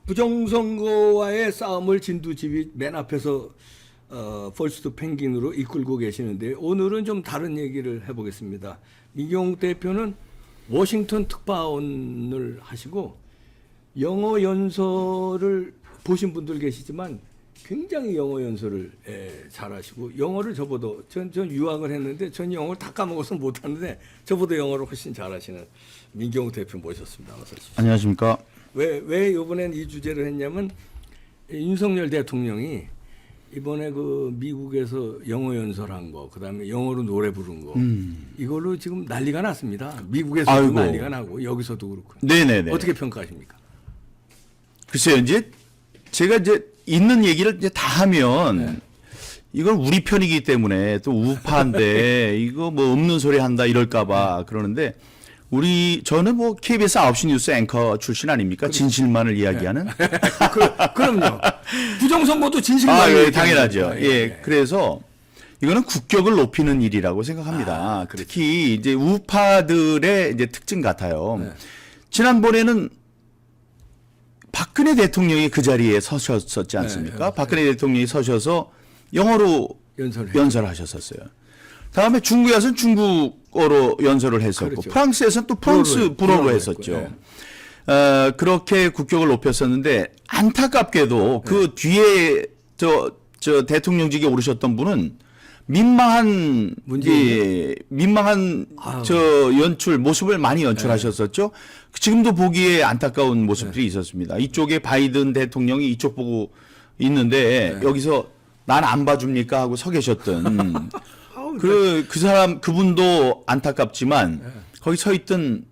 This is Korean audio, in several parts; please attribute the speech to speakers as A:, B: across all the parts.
A: 부정선거와의 싸움을 진두지휘 맨 앞에서 퍼스트 펭귄으로 이끌고 계시는데 오늘은 좀 다른 얘기를 해보겠습니다. 민경욱 대표는 워싱턴 특파원을 하시고 영어 연설을 보신 분들 계시지만 굉장히 영어 연설을 잘하시고 영어를 저보다 전 유학을 했는데 전 영어를 다 까먹어서 못하는데 저보다 영어를 훨씬 잘하시는 민경욱 대표 모셨습니다. 어서 오십시오.
B: 안녕하십니까.
A: 왜 이번엔 이 주제를 했냐면 윤석열 대통령이 이번에 그 미국에서 영어 연설한 거, 그다음에 영어로 노래 부른 거, 이걸로 지금 난리가 났습니다. 미국에서도
B: 아이고.
A: 난리가 나고 여기서도 그렇고.
B: 네네네.
A: 어떻게 평가하십니까?
B: 글쎄요, 이제 제가 이제 있는 얘기를 이제 다 하면
A: 네.
B: 이건 우리 편이기 때문에 또 우파인데 이거 뭐 없는 소리 한다 이럴까봐 그러는데 저는 뭐 KBS 9시 뉴스 앵커 출신 아닙니까? 진실만을 이야기하는.
A: 그럼요. 부정선거도 진실만.
B: 아, 예, 당연하죠.
A: 예,
B: 예,
A: 예.
B: 그래서 이거는 국격을 높이는 일이라고 생각합니다. 특히 이제 우파들의 이제 특징 같아요.
A: 네.
B: 지난번에는 박근혜 대통령이 그 자리에 서셨었지 않습니까?
A: 네.
B: 박근혜 대통령이 서셔서 영어로 연설하셨었어요. 다음에 중국에 와서는 중국어로 연설을 했었고,
A: 그렇죠.
B: 프랑스에서는 또 프랑스 불어로 했었죠.
A: 했고,
B: 그렇게 국격을 높였었는데 안타깝게도 그 뒤에 저 대통령직에 오르셨던 분은 민망한 저 연출 모습을 많이 연출하셨었죠. 지금도 보기에 안타까운 모습들이 있었습니다. 이쪽에 바이든 대통령이 이쪽 보고 있는데 여기서 난 안 봐줍니까 하고 서 계셨던 그분도 안타깝지만 거기 서 있던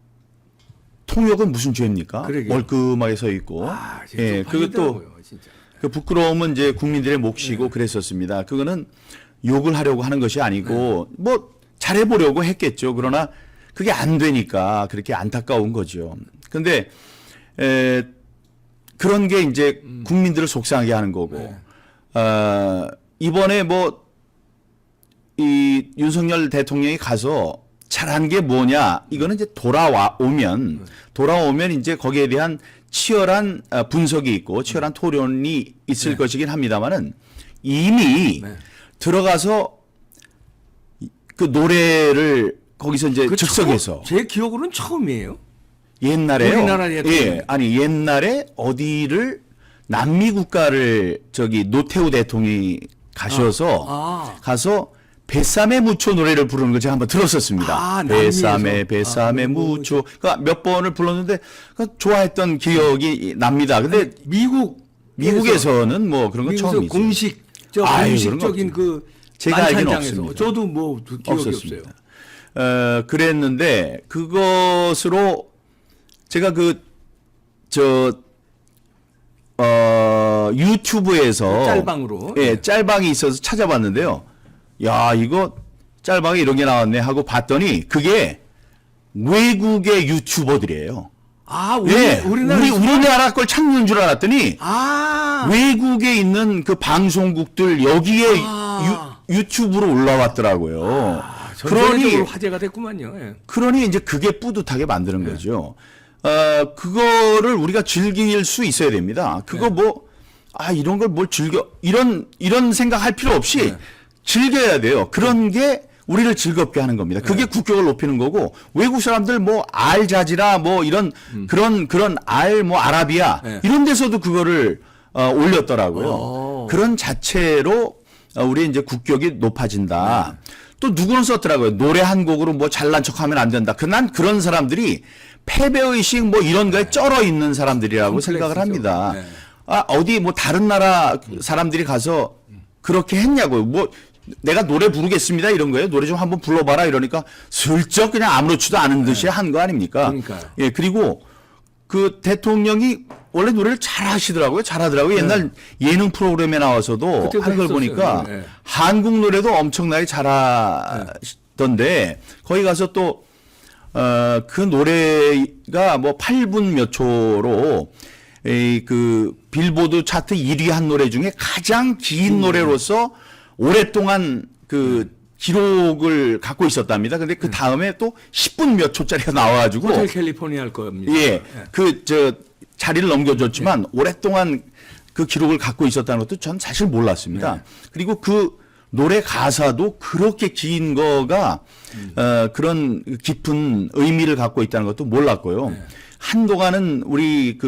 B: 통역은 무슨 죄입니까?
A: 그러게요.
B: 멀끔하게 서 있고. 예, 그것도 그 부끄러움은 이제 국민들의 몫이고 그랬었습니다. 그거는 욕을 하려고 하는 것이 아니고 뭐 잘해보려고 했겠죠. 그러나 그게 안 되니까 그렇게 안타까운 거죠. 근데 그런 게 이제 국민들을 속상하게 하는 거고 이번에 뭐 이 윤석열 대통령이 가서 잘한 게 뭐냐 이거는 이제 돌아오면 이제 거기에 대한 치열한 분석이 있고 치열한 토론이 있을 것이긴 합니다만은 이미 들어가서 그 노래를 거기서 이제 즉석에서
A: 제 기억으로는 처음이에요.
B: 옛날에요.
A: 우리나라 대통령.
B: 예, 아니 옛날에 어디를 남미 국가를 노태우 대통령이 가셔서 가서 뱃삼에 무초 노래를 부르는 걸 제가 한번 들었었습니다. 뱃삼에 무초. 그러니까 몇 번을 불렀는데 좋아했던 기억이 납니다. 근데 미국에서는 뭐 그런 건 처음이죠.
A: 공식적인 그
B: 제가 알기는
A: 만찬장에서.
B: 없습니다.
A: 저도 뭐 기억이 없어요.
B: 그랬는데 그것으로 제가 유튜브에서
A: 짤방으로
B: 짤방이 있어서 찾아봤는데요. 야, 이거 짤방에 이런 게 나왔네 하고 봤더니 그게 외국의 유튜버들이에요. 우리나라 걸 찾는 줄 알았더니 외국에 있는 그 방송국들 여기에 유튜브로 올라왔더라고요.
A: 그러니 화제가 됐구만요. 예.
B: 그러니 이제 그게 뿌듯하게 만드는 거죠. 그거를 우리가 즐길 수 있어야 됩니다. 그거 이런 걸 뭘 즐겨 이런 생각할 필요 없이 즐겨야 돼요. 그런 게 우리를 즐겁게 하는 겁니다. 그게 국격을 높이는 거고 외국 사람들 알자지라 그런 아라비아 이런 데서도 그거를 올렸더라고요. 그런 자체로 우리 이제 국격이 높아진다. 또 누구는 썼더라고요. 노래 한 곡으로 잘난 척하면 안 된다. 난 그런 사람들이 패배의식 이런 거에 쩔어 있는 사람들이라고 생각을 합니다. 어디 다른 나라 사람들이 가서 그렇게 했냐고요. 내가 노래 부르겠습니다 이런 거예요. 노래 좀 한번 불러봐라 이러니까 슬쩍 그냥 아무렇지도 않은 듯이 한 거 아닙니까?
A: 그러니까요.
B: 예, 그리고 그 대통령이 원래 노래를 잘하더라고요. 옛날 예능 프로그램에 나와서도 하는 걸 보니까 한국 노래도 엄청나게 잘하던데 거기 가서 또 그 노래가 8분 몇 초로 그 빌보드 차트 1위 한 노래 중에 가장 긴 노래로서 오랫동안 기록을 갖고 있었답니다. 근데 그 다음에 또 10분 몇 초짜리가 나와가지고
A: 호텔 캘리포니아 할 겁니다.
B: 예, 자리를 넘겨줬지만 오랫동안 그 기록을 갖고 있었다는 것도 전 사실 몰랐습니다. 그리고 그 노래 가사도 그렇게 긴 거가 그런 깊은 의미를 갖고 있다는 것도 몰랐고요. 한동안은 우리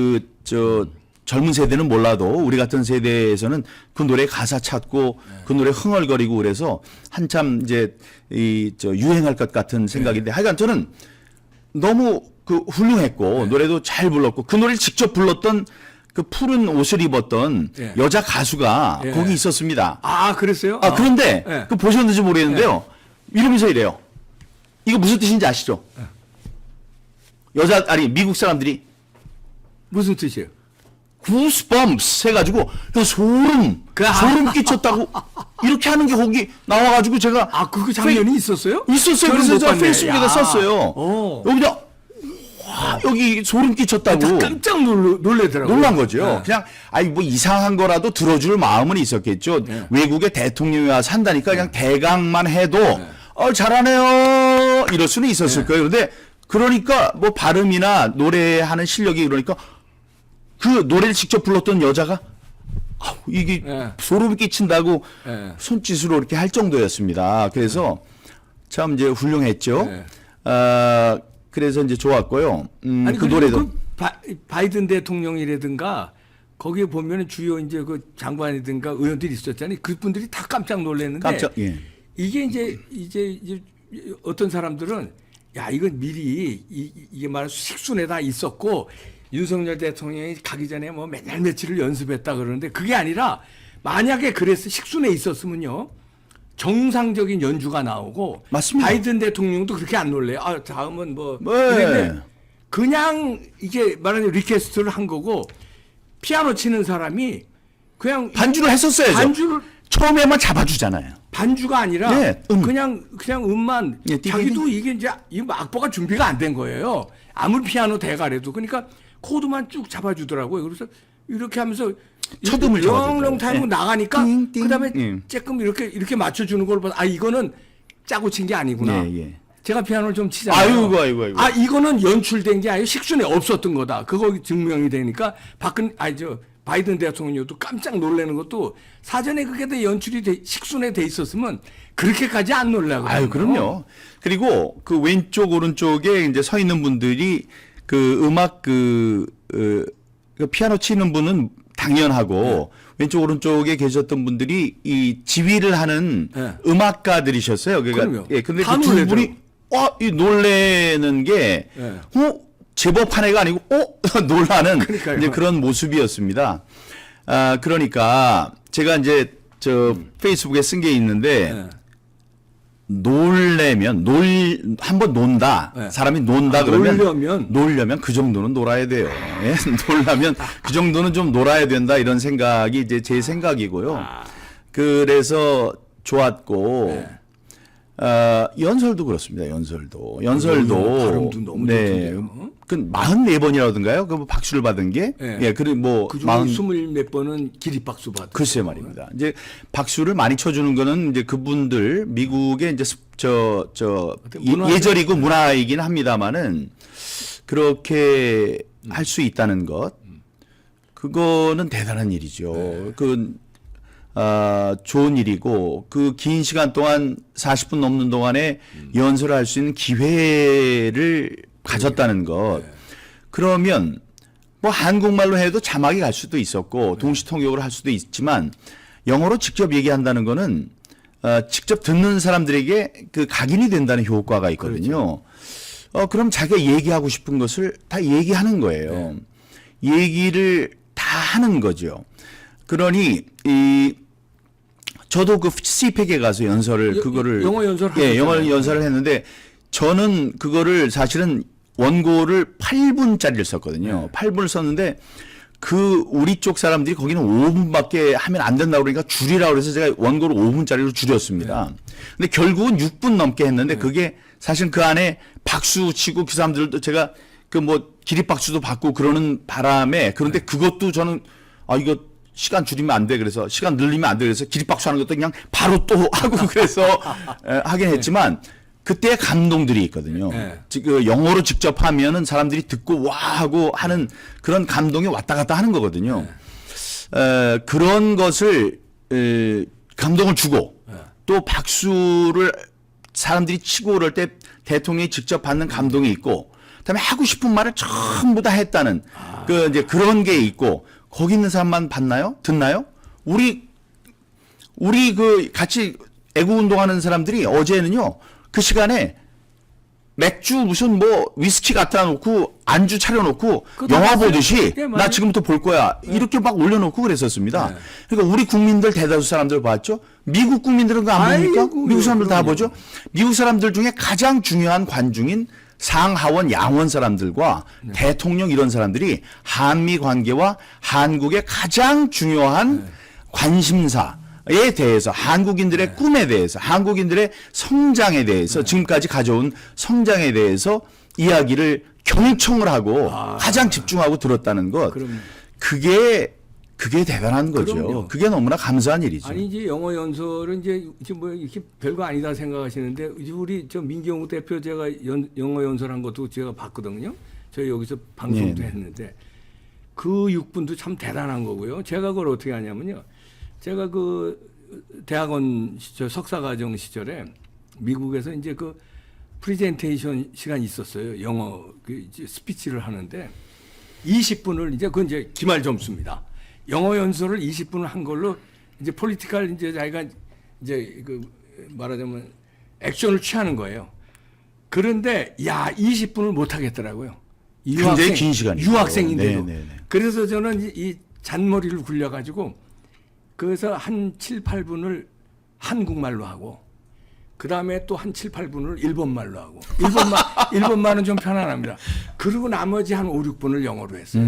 B: 젊은 세대는 몰라도 우리 같은 세대에서는 그 노래 가사 찾고 그 노래 흥얼거리고 그래서 한참 이제 유행할 것 같은 생각인데 하여간 저는 너무 훌륭했고 노래도 잘 불렀고 그 노래를 직접 불렀던 그 푸른 옷을 입었던 여자 가수가 거기 있었습니다.
A: 아, 그랬어요?
B: 그런데 그 보셨는지 모르겠는데요. 이러면서 이래요. 이거 무슨 뜻인지 아시죠? 미국 사람들이
A: 무슨 뜻이에요?
B: 구스범스 해가지고 소름 끼쳤다고 이렇게 하는 게 거기 나와가지고 제가
A: 그 장면이 있었어요?
B: 있었어요.
A: 저는
B: 그래서
A: 못
B: 제가
A: 봤네.
B: 페이스북에다 썼어요. 여기다 여기 소름 끼쳤다고
A: 깜짝 놀래더라고요.
B: 놀란 거죠. 그냥 뭐 이상한 거라도 들어줄 마음은 있었겠죠. 외국에 대통령이 와서 한다니까 그냥 대강만 해도 잘하네요 이럴 수는 있었을 거예요. 그런데 그러니까 뭐 발음이나 노래하는 실력이 그러니까 그 노래를 직접 불렀던 여자가 이게 소름이 끼친다고 손짓으로 이렇게 할 정도였습니다. 그래서 참 이제 훌륭했죠. 그래서 이제 좋았고요.
A: 아니,
B: 그 노래도
A: 바이든 대통령이라든가 거기에 보면 주요 이제 그 장관이든가 의원들이 있었잖아요. 그분들이 다 깜짝 놀랐는데 이게 이제 어떤 사람들은 야, 이건 미리 이게 말하는 식순에 다 있었고 윤석열 대통령이 가기 전에 뭐 맨날 며칠을 연습했다 그러는데 그게 아니라 만약에 그랬어 식순에 있었으면요. 정상적인 연주가 나오고
B: 맞습니다.
A: 바이든 대통령도 그렇게 안 놀래요. 다음은 뭐 그런데 그냥 이게 말하는 리퀘스트를 한 거고 피아노 치는 사람이 그냥
B: 반주를 했었어야죠.
A: 반주를
B: 처음에만 잡아주잖아요.
A: 반주가 아니라 그냥 음만 자기도 이게 이제 이 악보가 준비가 안 된 거예요. 아무리 피아노 대가래도 그러니까 코드만 쭉 잡아주더라고요. 그래서 이렇게 하면서
B: 첫음을
A: 영롱 타임고 나가니까
B: 띵,
A: 그다음에 조금 이렇게 맞춰주는 걸 보다 이거는 짜고 친 게 아니구나. 제가 피아노를 좀 치잖아요.
B: 아이고.
A: 이거는 연출된 게 아니고 식순에 없었던 거다. 그거 증명이 되니까 바이든 대통령도 깜짝 놀라는 것도 사전에 그게 다 연출이 식순에 돼 있었으면 그렇게까지 안 놀라고.
B: 그럼요. 그리고 그 왼쪽 오른쪽에 이제 서 있는 분들이 그 음악 그 피아노 치는 분은 당연하고 왼쪽 오른쪽에 계셨던 분들이 이 지휘를 하는 음악가들이셨어요. 그러니까 근데 그 두 분이 이 놀래는 게 제법 한 애가 아니고 놀라는 이제 그런 모습이었습니다. 그러니까 제가 이제 페이스북에 쓴 게 있는데 한번 논다. 사람이 논다 그러면 놀려면 그 정도는 놀아야 돼요. 놀려면 그 정도는 좀 놀아야 된다 이런 생각이 이제 제 생각이고요. 그래서 좋았고 연설도 그렇습니다. 연설도
A: 발음도 너무 좋던데요.
B: 그 44번이라든가요? 그 박수를 받은 게 그리고 뭐
A: 그중에 20몇 번은 기립박수 받은.
B: 글쎄 말입니다. 이제 박수를 많이 쳐주는 거는 이제 그분들 미국의 이제 예절이고 문화이긴 합니다만은 그렇게 할 수 있다는 것 그거는 대단한 일이죠. 좋은 일이고 그 긴 시간 동안 40분 넘는 동안에 연설을 할 수 있는 기회를 가졌다는 것. 그러면 뭐 한국말로 해도 자막이 갈 수도 있었고 동시 통역을 할 수도 있지만 영어로 직접 얘기한다는 거는 직접 듣는 사람들에게 그 각인이 된다는 효과가 있거든요. 그럼 자기가 얘기하고 싶은 것을 다 얘기하는 거예요. 얘기를 다 하는 거죠. 그러니 저도 그 CPEC에 가서 연설을
A: 영어 연설을
B: 영어 연설을 했는데 저는 그거를 사실은 원고를 8분짜리를 썼거든요. 8분을 썼는데 우리 쪽 사람들이 거기는 5분밖에 하면 안 된다고 그러니까 줄이라고 그래서 제가 원고를 5분짜리로 줄였습니다. 근데 결국은 6분 넘게 했는데 그게 사실 그 안에 박수 치고 그 사람들도 제가 그 뭐 기립박수도 받고 그러는 바람에 그런데 그것도 저는 이거 시간 줄이면 안 돼. 그래서 시간 늘리면 안 돼. 그래서 기립박수 하는 것도 그냥 바로 또 하고 그래서 하긴 했지만 그때 감동들이 있거든요.
A: 네.
B: 그 영어로 직접 하면은 사람들이 듣고 와 하고 하는 그런 감동이 왔다 갔다 하는 거거든요. 그런 것을 감동을 주고 또 박수를 사람들이 치고 그럴 때 대통령이 직접 받는 감동이 있고 그다음에 하고 싶은 말을 전부 다 했다는 그 이제 그런 게 있고 거기 있는 사람만 봤나요? 듣나요? 우리 그 같이 애국 운동하는 사람들이 어제는요. 그 시간에 맥주 무슨 뭐 위스키 갖다 놓고 안주 차려 놓고 영화
A: 봤어요?
B: 보듯이
A: 네,
B: 나 지금부터 볼 거야. 이렇게 막 올려놓고 그랬었습니다. 그러니까 우리 국민들 대다수 사람들 봤죠. 미국 국민들은 그거 안 봅니까?
A: 아이고,
B: 미국 사람들 다
A: 그럼요.
B: 보죠. 미국 사람들 중에 가장 중요한 관중인 상하원 양원 사람들과 대통령 이런 사람들이 한미 관계와 한국의 가장 중요한 관심사에 대해서 한국인들의 꿈에 대해서 한국인들의 성장에 대해서 지금까지 가져온 성장에 대해서 이야기를 경청을 하고 가장 집중하고 들었다는 것.
A: 그럼
B: 그게 대단한 거죠.
A: 그럼요.
B: 그게 너무나 감사한 일이죠.
A: 아니 이제 영어 연설은 이제 뭐 이렇게 별거 아니다 생각하시는데 이제 우리 저 민경욱 대표 제가 영어 연설한 것도 제가 봤거든요. 저희 여기서 방송도
B: 네.
A: 했는데 그 6분도 참 대단한 거고요. 제가 그걸 어떻게 하냐면요. 제가 그 대학원 시절 석사과정 시절에 미국에서 이제 그 프리젠테이션 시간이 있었어요. 영어 그 이제 스피치를 하는데 20분을 이제 그건 이제 기말 점수입니다. 영어 연설을 20분을 한 걸로 이제 폴리티컬 이제 자기가 이제 그 말하자면 액션을 취하는 거예요. 그런데 야 20분을 못 하겠더라고요.
B: 굉장히 긴 시간이죠.
A: 유학생인데도.
B: 네.
A: 그래서 저는 이 잔머리를 굴려가지고 그래서 한 7, 8분을 한국말로 하고 그 다음에 또 한 7, 8분을 일본말로 하고 일본말은 좀 편안합니다. 그리고 나머지 한 5, 6분을 영어로 했어요.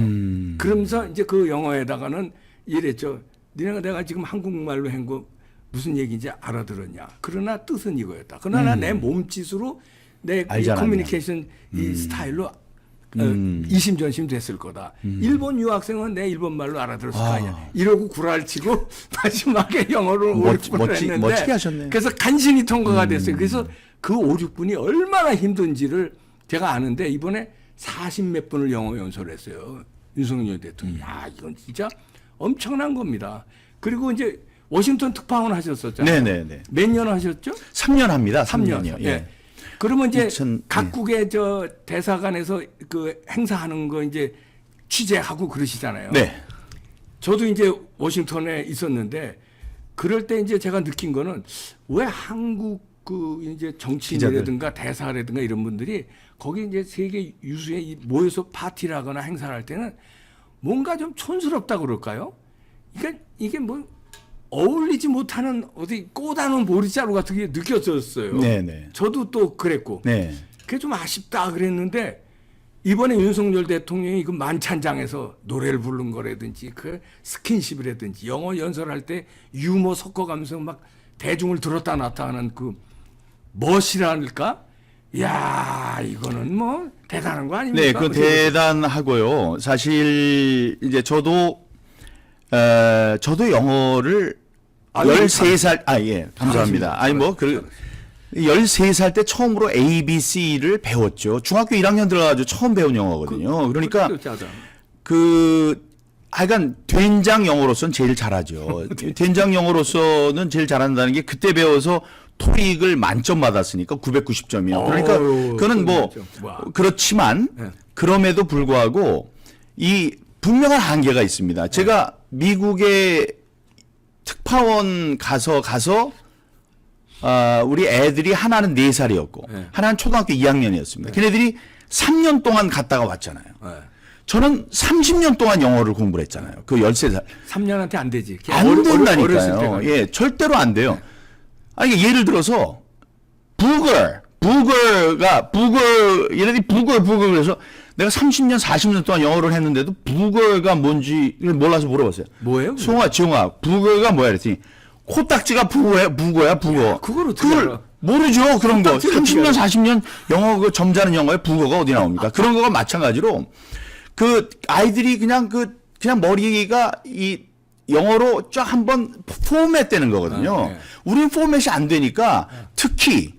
A: 그러면서 이제 그 영어에다가는 이랬죠. 니네가 내가 지금 한국말로 한 거 무슨 얘기인지 알아들었냐. 그러나 뜻은 이거였다. 그러나 내 몸짓으로 내
B: 알지 않았냐.
A: 커뮤니케이션 이 스타일로 이심전심 됐을 거다. 일본 유학생은 내 일본말로 알아들었을 거 아니야. 이러고 구랄치고 마지막에 영어로 5, 6분을 했는데
B: 멋지게 하셨네요.
A: 그래서 간신히 통과가 됐어요. 그래서 그 5, 6분이 얼마나 힘든지를 제가 아는데 이번에 40몇 분을 영어 연설을 했어요. 윤석열 대통령이. 야, 이건 진짜 엄청난 겁니다. 그리고 이제 워싱턴 특파원 하셨었잖아요.
B: 네네네.
A: 몇 년 하셨죠?
B: 3년 합니다.
A: 3년.
B: 3년이요.
A: 예. 그러면 이제
B: 2000,
A: 각국의 저 대사관에서 그 행사하는 거 이제 취재하고 그러시잖아요.
B: 네.
A: 저도 이제 워싱턴에 있었는데 그럴 때 이제 제가 느낀 거는 왜 한국 그 이제 정치인이라든가 대사라든가 이런 분들이 거기 이제 세계 유수에 모여서 파티를 하거나 행사를 할 때는 뭔가 좀 촌스럽다 그럴까요? 그러니까 이게 뭐 어울리지 못하는 어디 꼬다는 보리자루 같은 게 느껴졌어요.
B: 네네.
A: 저도 또 그랬고.
B: 네.
A: 그게 좀 아쉽다 그랬는데 이번에 윤석열 대통령이 그 만찬장에서 노래를 부른 거라든지 그 스킨십이라든지 영어 연설할 때 유머 섞어가면서 막 대중을 들었다 놨다 하는 그 멋이랄까? 야 이거는 뭐 대단한 거 아닙니까?
B: 네, 그 대단하고요. 사실 이제 저도 영어를
A: 아유,
B: 13살 예, 감사합니다. 아니 뭐 13살 때 처음으로 ABC를 배웠죠. 중학교 1학년 들어가지고 처음 배운 영어거든요. 그러니까 하여간 된장 영어로서는 제일 잘하죠. 된장 영어로서는 제일 잘한다는 게 그때 배워서 토익을 만점 받았으니까 990점이요. 그러니까 그거는 뭐 그렇지만 그럼에도 불구하고 이 분명한 한계가 있습니다. 제가 미국에 특파원 가서 우리 애들이 하나는 4살이었고 하나는 초등학교 2학년이었습니다. 걔네들이 3년 동안 갔다가 왔잖아요. 저는 30년 동안 영어를 공부를 했잖아요. 그 13살.
A: 3년한테 안 되지.
B: 안 된다니까요. 예, 절대로 안 돼요. 아니, 예를 들어서, 얘네들이 부걸 그래서 내가 30년, 40년 동안 영어를 했는데도 부걸가 뭔지 몰라서 물어봤어요.
A: 뭐예요?
B: 송아, 지용아, 부걸가 뭐야? 그랬더니, 코딱지가 부거야, 부거.
A: 야, 그걸 어떻게 알아?
B: 모르죠, 그런 거.
A: 코딱지를
B: 30년,
A: 어떻게
B: 40년 영어 그 점잖은 영어에 부거가 어디 나옵니까? 그런 거가 마찬가지로, 그 아이들이 그냥 머리가 영어로 쫙 한번 포맷되는 거거든요.
A: 네.
B: 우리는 포맷이 안 되니까 특히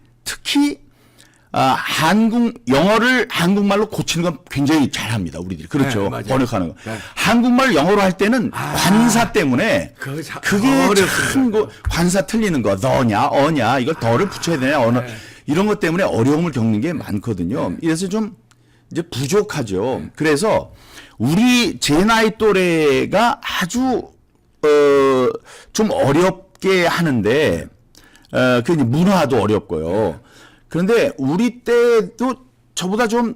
B: 영어를 한국말로 고치는 건 굉장히 잘합니다. 우리들이. 그렇죠.
A: 네, 맞아요.
B: 번역하는 거.
A: 네.
B: 한국말 영어로 할 때는 관사 때문에 그게 참 관사 틀리는 거. 너냐, 어냐, 이걸 더를 붙여야 되냐, 어느 이런 것 때문에 어려움을 겪는 게 많거든요. 그래서 좀 이제 부족하죠. 그래서 제 나이 또래가 아주 좀 어렵게 하는데 그 문화도 어렵고요. 그런데 우리 때도 저보다 좀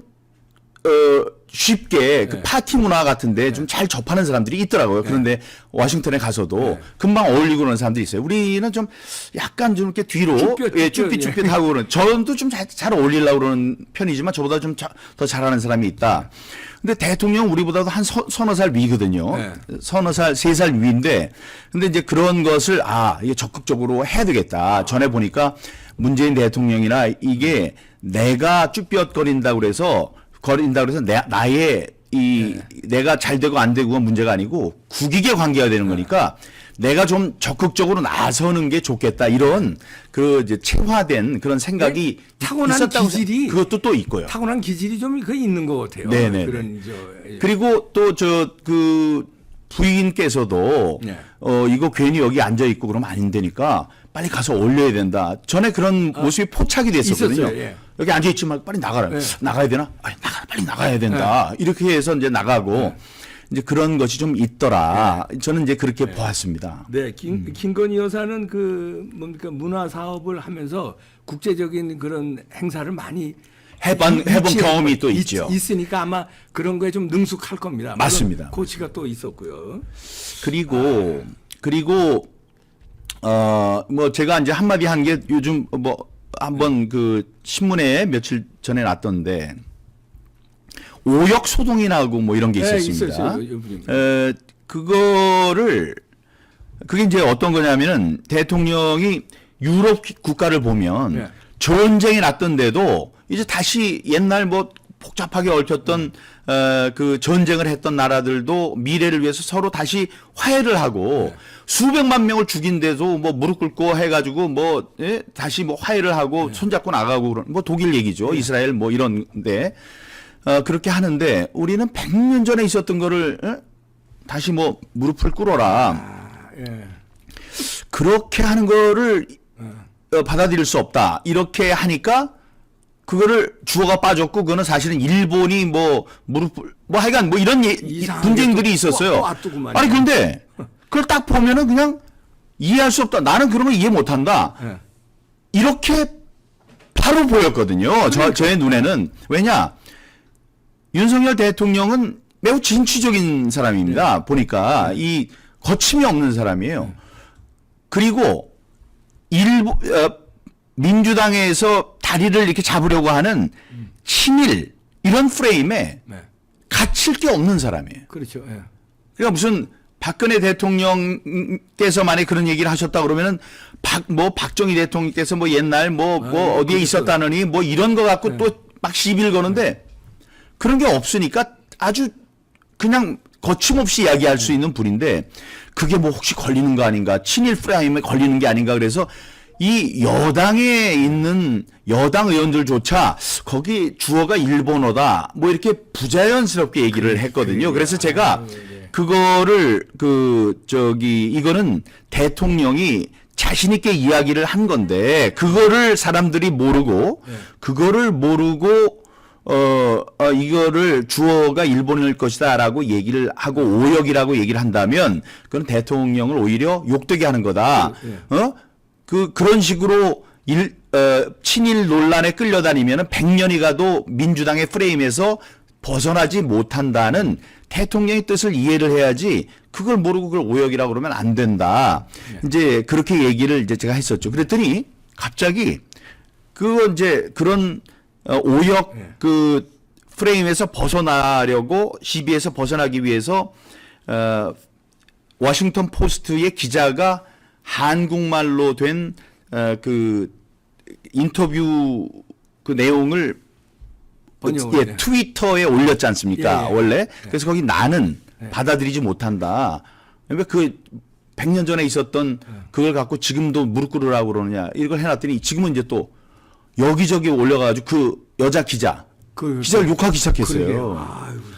B: 쉽게 그 파티 문화 같은데 좀 잘 접하는 사람들이 있더라고요. 그런데 워싱턴에 가서도 금방 어울리고 그러는 사람들이 있어요. 우리는 좀 약간 좀 이렇게 뒤로 쭈삣쭈삣하고 그러는. 저도 좀 잘 어울리려고 그러는 편이지만 저보다 좀 더 잘하는 사람이 있다. 근데 대통령 우리보다도 한 서너 살 위거든요.
A: 네.
B: 서너 살, 3살 위인데 근데 이제 그런 것을 이게 적극적으로 해야 되겠다. 전에 보니까 문재인 대통령이나 이게 내가 쭈뼛거린다고 그래서 나의 내가 잘 되고 안 되고가 문제가 아니고 국익의 관계가 되는 거니까 내가 좀 적극적으로 나서는 게 좋겠다. 이런 이제 체화된 그런 생각이
A: 타고난
B: 있었다고
A: 기질이
B: 그것도 또 있고요.
A: 타고난 기질이 좀 있는 것 같아요.
B: 네네. 그리고 또 부인께서도
A: 네.
B: 이거 괜히 여기 앉아 있고 그러면 안 되니까 빨리 가서 올려야 된다. 전에 그런 모습이 포착이 됐었거든요.
A: 있었어요, 예.
B: 여기 앉아 있지 말고 빨리 나가라.
A: 네.
B: 나가야 되나? 빨리 나가야 된다. 이렇게 해서 이제 나가고 이제 그런 것이 좀 있더라. 저는 이제 그렇게 보았습니다.
A: 네, 김건희 여사는 문화 사업을 하면서 국제적인 그런 행사를 많이
B: 해본 경험이 또 있죠.
A: 있으니까 아마 그런 거에 좀 능숙할 겁니다.
B: 맞습니다.
A: 코치가 또 있었고요.
B: 그리고 뭐 제가 이제 한마디 한 게 요즘 한번 그 신문에 며칠 전에 났던데 오역 소동이 나고 뭐 이런 게 있었습니다. 그게 이제 어떤 거냐면은 대통령이 유럽 국가를 보면 전쟁이 났던데도 이제 다시 옛날 복잡하게 얽혔던 그 전쟁을 했던 나라들도 미래를 위해서 서로 다시 화해를 하고 수백만 명을 죽인데도 무릎 꿇고 해가지고 다시 화해를 하고 손잡고 나가고 그런 독일 얘기죠. 이스라엘 이런데 그렇게 하는데 우리는 100년 전에 있었던 거를 다시 무릎을 꿇어라. 그렇게 하는 거를 받아들일 수 없다. 이렇게 하니까 그거를 주어가 빠졌고 그거는 사실은 일본이 무릎을 하여간 이런 분쟁들이 있었어요. 아니 근데 그걸 딱 보면은 그냥 이해할 수 없다. 나는 그런 거 이해 못 한다. 이렇게 바로 보였거든요. 저의 눈에는. 왜냐? 윤석열 대통령은 매우 진취적인 사람입니다. 보니까 이 거침이 없는 사람이에요. 그리고 민주당에서 다리를 이렇게 잡으려고 하는 친일 이런 프레임에 갇힐 게 없는 사람이에요.
A: 그렇죠.
B: 그러니까 무슨 박근혜 대통령께서 만약 그런 얘기를 하셨다 그러면은 박정희 대통령께서 옛날 어디에 있었다느니 이런 거 갖고 또 막 시비를 거는데 그런 게 없으니까 아주 그냥 거침없이 이야기할 수 있는 분인데 그게 혹시 걸리는 거 아닌가, 친일 프레임에 걸리는 게 아닌가. 그래서 이 여당에 있는 여당 의원들조차 거기 주어가 일본어다 이렇게 부자연스럽게 얘기를 했거든요. 그래서 제가 그거를 이거는 대통령이 자신 있게 이야기를 한 건데 그거를 사람들이 모르고 이거를 주어가 일본일 것이다라고 얘기를 하고 오역이라고 얘기를 한다면 그건 대통령을 오히려 욕되게 하는 거다. 그런 식으로 친일 논란에 끌려다니면은 100년이 가도 민주당의 프레임에서 벗어나지 못한다는 대통령의 뜻을 이해를 해야지 그걸 모르고 그걸 오역이라고 그러면 안 된다. 이제 그렇게 얘기를 이제 제가 했었죠. 그랬더니 갑자기 그런 오역 그 프레임에서 벗어나려고 시비에서 벗어나기 위해서 워싱턴 포스트의 기자가 한국말로 된 그 인터뷰 그 내용을 트위터에 올렸지 않습니까? 원래. 그래서 거기 나는 받아들이지 못한다. 그러니까 그 100년 전에 있었던 그걸 갖고 지금도 무릎 꿇으라고 그러느냐 이걸 해놨더니 지금은 이제 또 여기저기 올려가지고 그 여자 기자 기자를 욕하기 시작했어요.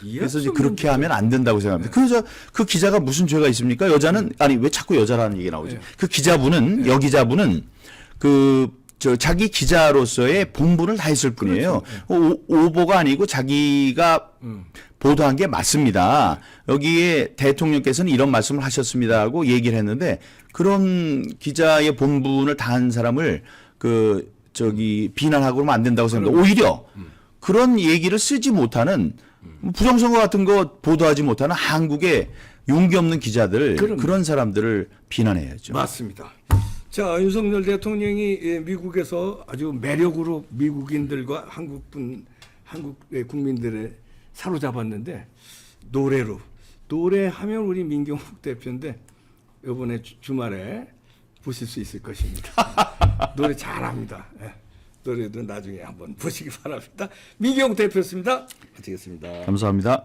B: 그래서 이제 그렇게 하면 안 된다고 생각합니다. 그래서 그 기자가 무슨 죄가 있습니까? 여자는 아니 왜 자꾸 여자라는 얘기 나오지? 그 기자분은 여기자분은 자기 기자로서의 본분을 다했을 뿐이에요. 오보가 아니고 자기가 보도한 게 맞습니다. 여기에 대통령께서는 이런 말씀을 하셨습니다 하고 얘기를 했는데 그런 기자의 본분을 다한 사람을 비난하고 그러면 안 된다고 생각합니다. 오히려 그런 얘기를 쓰지 못하는 부정선거 같은 거 보도하지 못하는 한국의 용기 없는 기자들 그런 사람들을 비난해야죠.
A: 맞습니다. 자, 윤석열 대통령이 미국에서 아주 매력으로 미국인들과 한국의 국민들을 사로잡았는데 노래하면 우리 민경욱 대표인데 이번에 주말에 보실 수 있을 것입니다. 노래 잘합니다. 네. 노래도 나중에 한번 보시기 바랍니다. 민경욱 대표였습니다. 마치겠습니다.
B: 감사합니다.